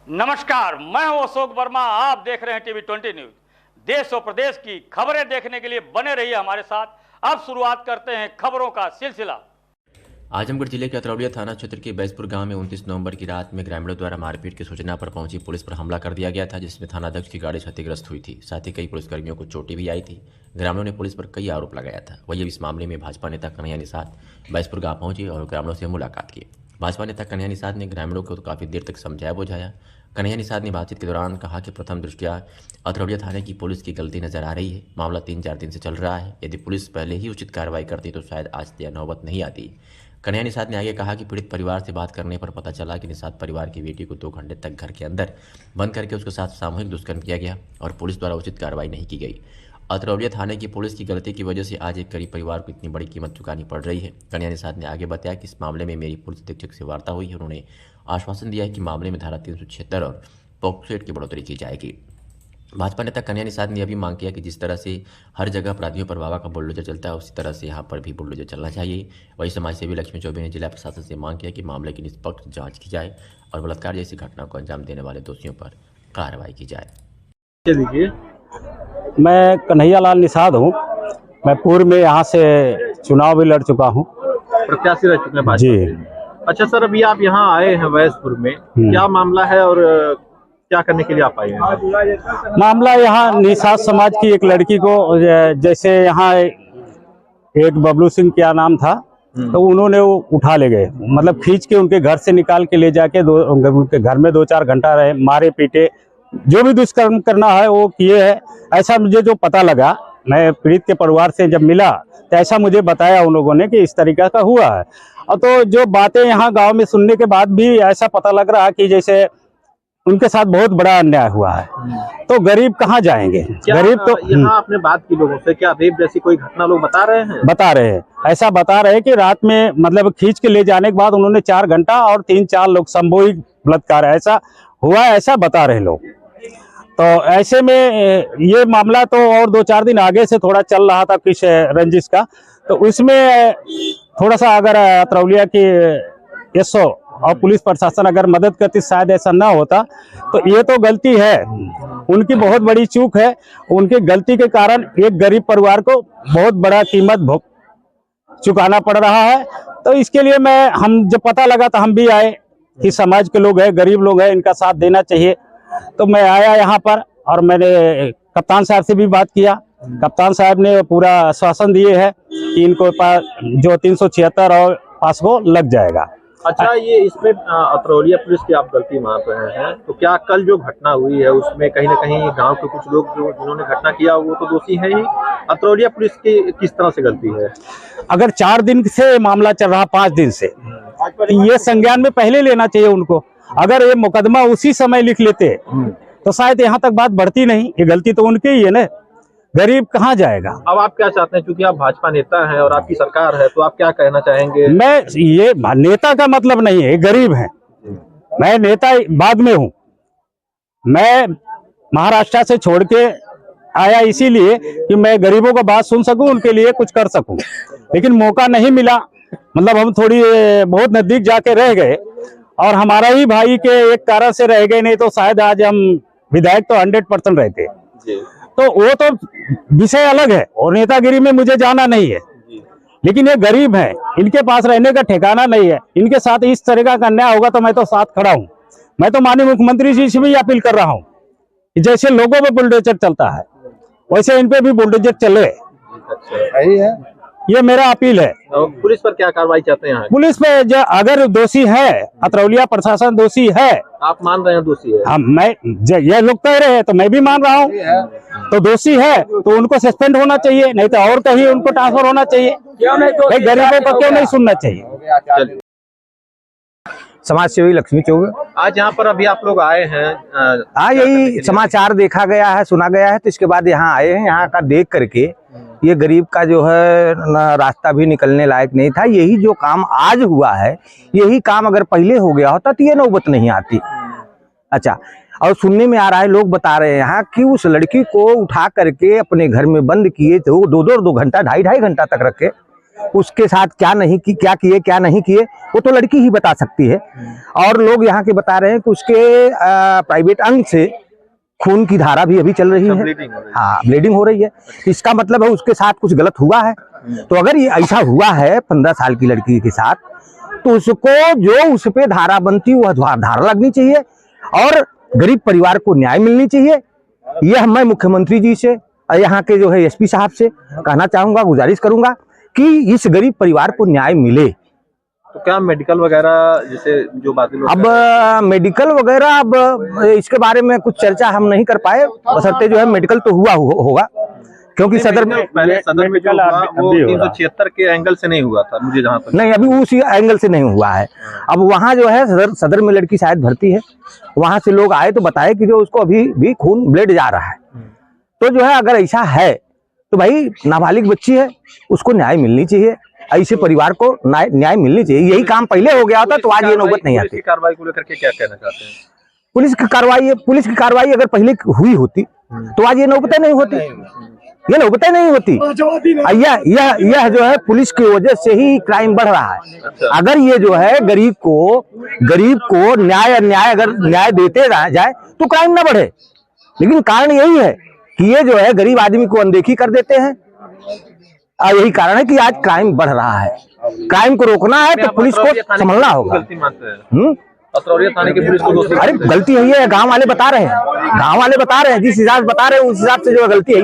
नमस्कार, मैं हूं अशोक वर्मा। आप देख रहे हैं टीवी 20 न्यूज। देश और प्रदेश की खबरें देखने के लिए बने रहिए हमारे साथ। अब शुरुआत करते हैं खबरों का सिलसिला। आजमगढ़ जिले के अतरौलिया थाना क्षेत्र के बैसपुर गांव में 29 नवंबर की रात में ग्रामीणों द्वारा मारपीट की सूचना पर पहुंची पुलिस पर हमला कर दिया गया था, जिसमें थानाध्यक्ष की गाड़ी क्षतिग्रस्त हुई थी। साथ ही कई पुलिसकर्मियों को चोटें भी आई थी। ग्रामीणों ने पुलिस पर कई आरोप लगाया था। वही इस मामले में भाजपा नेता कन्हैया निषाद बैसपुर गाँव पहुंचे और ग्रामीणों से मुलाकात की। भाजपा नेता कन्हैया निषाद ने ग्रामीणों को काफ़ी देर तक समझाया बुझाया। कन्हैया निषाद ने बातचीत के दौरान कहा कि प्रथम दृष्टया अतरौलिया थाने की पुलिस की गलती नजर आ रही है। मामला 3-4 दिन से चल रहा है। यदि पुलिस पहले ही उचित कार्रवाई करती तो शायद आज यह नौबत नहीं आती। कन्हैया निषाद ने आगे कहा कि पीड़ित परिवार से बात करने पर पता चला कि निषाद परिवार की बेटी को 2 घंटे तक घर के अंदर बंद करके उसके साथ सामूहिक दुष्कर्म किया गया और पुलिस द्वारा उचित कार्रवाई नहीं की गई। अतरौलिया थाने की पुलिस की गलती की वजह से आज एक गरीब परिवार को इतनी बड़ी कीमत चुकानी पड़ रही है। कन्हैया निषाद ने आगे बताया कि इस मामले में मेरी पुलिस अधीक्षक से वार्ता हुई है। उन्होंने आश्वासन दिया है कि मामले में धारा 376 और पॉक्सो एक्ट की बढ़ोतरी की जाएगी। भाजपा नेता कन्हैया निषाद ने अभी मांग किया कि जिस तरह से हर जगह अपराधियों पर वावा का बुलडोजर चलता है, उसी तरह से यहाँ पर भी बुलडोजर चलना चाहिए। वही समाजसेवी लक्ष्मी चौबे ने जिला प्रशासन से मांग किया कि मामले की निष्पक्ष जांच की जाए और बलात्कार जैसी घटनाओं को अंजाम देने वाले दोषियों पर कार्रवाई की जाए। मैं कन्हैया लाल निषाद हूँ। मैं पूर्व में यहाँ से चुनाव भी लड़ चुका हूँ, प्रत्याशी रह चुके हैं जी। अच्छा सर, अभी आप यहाँ आए हैं बैसपुर में, क्या मामला है और क्या करने के लिए आप आए हैं? मामला यहाँ निषाद समाज की एक लड़की को, जैसे यहाँ एक बबलू सिंह क्या नाम था, तो उन्होंने वो उठा ले गए, मतलब खींच के उनके घर से निकाल के ले जाके उनके घर में 2-4 घंटा रहे, मारे पीटे, जो भी दुष्कर्म करना है वो किए है। ऐसा मुझे जो पता लगा, मैं पीड़ित के परिवार से जब मिला तो ऐसा मुझे बताया उन लोगों ने कि इस तरीका का हुआ है। और तो जो बातें यहाँ गांव में सुनने के बाद भी ऐसा पता लग रहा कि जैसे उनके साथ बहुत बड़ा अन्याय हुआ है। तो गरीब कहाँ जाएंगे? गरीब तो यहाँ आपने बात की लोगों से, क्या रेप जैसी कोई घटना लोग बता रहे हैं? बता रहे हैं, ऐसा बता रहे हैं कि रात में मतलब खींच के ले जाने के बाद उन्होंने 4 घंटा और 3-4 लोग संभोग बलात्कार ऐसा हुआ, ऐसा बता रहे लोग। तो ऐसे में ये मामला तो और 2-4 दिन आगे से थोड़ा चल रहा था किस रंजिश का, तो उसमें थोड़ा सा अगर अतरौलिया की एसओ और पुलिस प्रशासन अगर मदद करती शायद ऐसा ना होता। तो ये तो गलती है, उनकी बहुत बड़ी चूक है। उनकी गलती के कारण एक गरीब परिवार को बहुत बड़ा कीमत चुकाना पड़ रहा है। तो इसके लिए हम जब पता लगा तो हम भी आए कि समाज के लोग हैं, गरीब लोग हैं, इनका साथ देना चाहिए। तो मैं आया यहाँ पर और मैंने कप्तान साहब से भी बात किया। कप्तान साहब ने पूरा आश्वासन दिए है कि इनको जो 376 और पास को लग जाएगा। अच्छा, ये इसमें अतरौलिया पुलिस की आप गलती मान रहे हैं, तो क्या कल जो घटना हुई है उसमें कहीं ना कहीं गांव के कुछ लोग जिन्होंने घटना किया वो तो दोषी हैं ही, अतरौलिया पुलिस की किस तरह से गलती है? अगर 4 दिन से मामला चल रहा, 5 दिन से, ये संज्ञान में पहले लेना चाहिए उनको। अगर ये मुकदमा उसी समय लिख लेते तो शायद यहाँ तक बात बढ़ती नहीं। ये गलती तो उनकी ही है ना, गरीब कहाँ जाएगा? अब आप क्या चाहते हैं, क्योंकि आप भाजपा नेता हैं और आपकी सरकार है, तो आप क्या कहना चाहेंगे? मैं ये नेता का मतलब नहीं है, गरीब है। मैं नेता बाद में हूँ। मैं महाराष्ट्र से छोड़ के आया इसीलिए कि मैं गरीबों का बात सुन सकूं, उनके लिए कुछ कर सकूं, लेकिन मौका नहीं मिला। मतलब हम थोड़ी बहुत नजदीक जाके रह गए और हमारा ही भाई के एक कारण से रह गए, नहीं तो शायद आज हम विधायक तो 100% रहते। तो वो तो विषय अलग है और नेतागिरी में मुझे जाना नहीं है, लेकिन ये गरीब है, इनके पास रहने का ठिकाना नहीं है। इनके साथ इस तरह का अन्याय होगा तो मैं तो साथ खड़ा हूँ। मैं तो माननीय मुख्यमंत्री जी से भी अपील कर रहा हूँ कि जैसे लोगों पे बुलडोजर चलता है वैसे इन पे भी बुलडोजर चले। ये मेरा अपील है। पुलिस पर क्या कार्रवाई चाहते हैं? पुलिस पे जो अगर दोषी है, अतरौलिया प्रशासन दोषी है, आप मान रहे हैं दोषी है? ये लोग कह रहे हैं तो मैं भी मान रहा हूँ। तो दोषी है तो उनको सस्पेंड होना चाहिए, नहीं तो और कहीं उनको ट्रांसफर होना चाहिए। गरीबों को क्यों नहीं सुनना चाहिए? समाज सेवी लक्ष्मी चौबे। आज यहाँ पर अभी आप लोग आए हैं? हाँ, यही समाचार देखा गया है, सुना गया है, तो इसके बाद यहाँ आए हैं। यहाँ का देख करके ये गरीब का जो है रास्ता भी निकलने लायक नहीं था। यही जो काम आज हुआ है, यही काम अगर पहले हो गया होता तो ये नौबत नहीं आती। अच्छा, और सुनने में आ रहा है, लोग बता रहे हैं यहाँ कि उस लड़की को उठा करके अपने घर में बंद किए थे, वो 2 घंटा 2.5 घंटा तक रखे। उसके साथ क्या नहीं की, क्या किए क्या नहीं किए, वो तो लड़की ही बता सकती है। और लोग यहाँ के बता रहे हैं कि उसके प्राइवेट अंग से खून की धारा भी अभी चल रही है। हाँ, ब्लीडिंग हो रही है। इसका मतलब है उसके साथ कुछ गलत हुआ है। तो अगर ये ऐसा हुआ है 15 साल की लड़की के साथ, तो उसको जो उस पे धारा बनती वह धारा लगनी चाहिए और गरीब परिवार को न्याय मिलनी चाहिए। यह मैं मुख्यमंत्री जी से और यहाँ के जो है एसपी साहब से कहना चाहूंगा, गुजारिश करूंगा कि इस गरीब परिवार को न्याय मिले। तो क्या मेडिकल वगैरह जैसे जो बातें लोग अब मेडिकल वगैरह, अब इसके बारे में कुछ चर्चा हम नहीं कर पाए, बशर्ते जो है मेडिकल तो हुआ होगा, क्योंकि सदर में पहले सदर में जो हुआ वो 376 के एंगल से नहीं हुआ था, मुझे जहाँ तक नहीं, अभी उसी एंगल से नहीं हुआ है। अब वहाँ जो है सदर में लड़की शायद भर्ती है, वहां से लोग आए तो बताए कि जो उसको अभी भी खून ब्लड जा रहा है। तो जो है अगर ऐसा है तो भाई नाबालिग बच्ची है, उसको न्याय मिलनी चाहिए, ऐसे परिवार को न्याय मिलनी चाहिए। यही काम पहले हो गया होता तो आज ये नौबत नहीं आती। कार्रवाई को लेकर के क्या कहना चाहते हैं? पुलिस की कार्रवाई अगर पहले हुई होती तो आज ये नौबतें नहीं होती, ये नौबतें नहीं होती। यह जो है पुलिस की वजह से ही क्राइम बढ़ रहा है। अगर ये जो है गरीब को न्याय अगर न्याय देते जाए तो क्राइम ना बढ़े, लेकिन कारण यही है कि ये जो है गरीब आदमी को अनदेखी कर देते हैं और यही कारण है कि आज क्राइम बढ़ रहा है। क्राइम को रोकना है तो पुलिस को संभलना होगा। अतरौलिया थाने की पुलिस को अरे गलती यही है, गांव वाले बता रहे हैं, जिस हिसाब से बता रहे हैं उस हिसाब से जो गलती है।